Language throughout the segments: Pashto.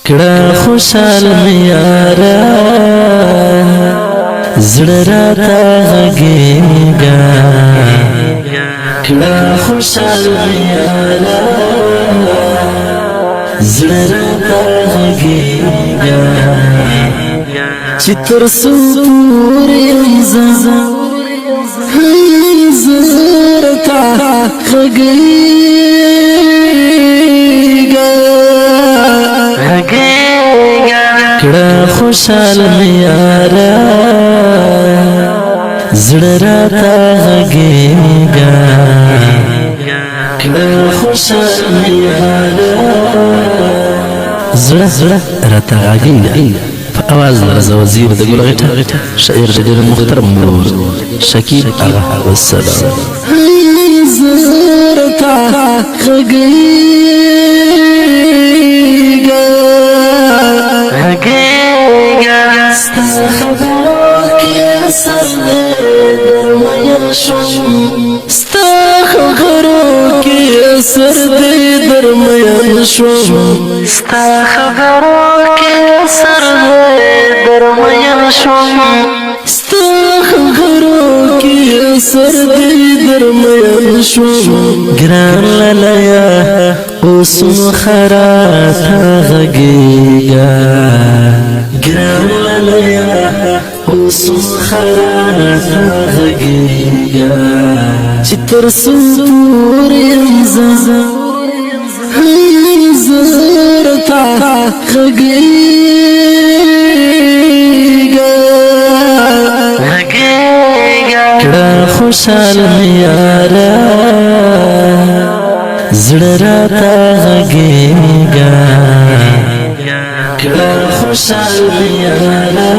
کړه خوشحال میارا زړه راته غږېږه کړه خوشحال میارا زړه راته غږېږه چې تر څو پورې زه راته غږېږه کړه خوشحال میارا زړه راته غږېږه کړه خوشحال میارا زړه راته غږېږه په اواز رضا وزیر د ګل غټه شاعر د ډېر محترم ورور شکیب آغا والسلام زړه راته غږېږه ستا خبرو کې اثر دی درمین شوم ستا خبرو کې اثر دی درمین شوم ستا خبرو کې اثر دی درمین شوم ستا خبرو کې اثر دی درمین شوم ګران لالیه اوس مخراته غږېږه ګران لالیه اوس مخراته غږېږه چې تر څو پورې زه راته غږېږه کړه خوشحال میارا زړه راته غږېږه کړه خوشحال میارا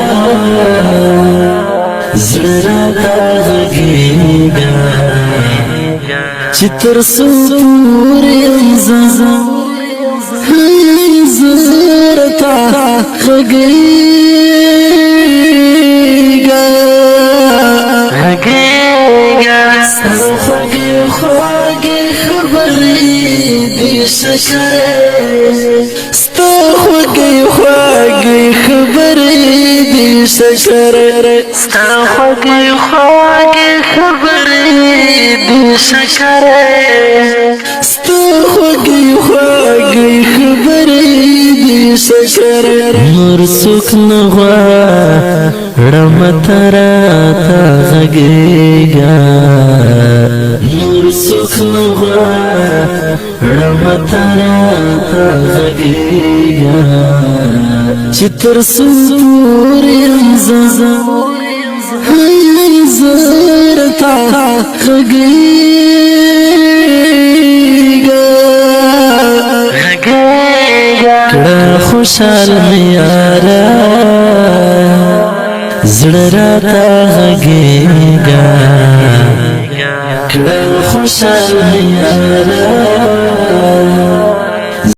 زړه راته غږېږه چې تر څو پورې زه راته غږېږه ستا خوږې خواږې خبرې دې شکرې ستا خوږې خواږې خبرې دې شکرې ستا خوږې خواږې خبرې دې شکرې ستا خوږې خواږې خبرې دې شکرې نور څوک نه غواړم ته راته غږېږه نور څوک نه غواړم ته راته غږېږه چې تر څو پورې زه راته غږېږه کړه خوشحال میارا زړه راته غږېږه کړه خوشحال میارا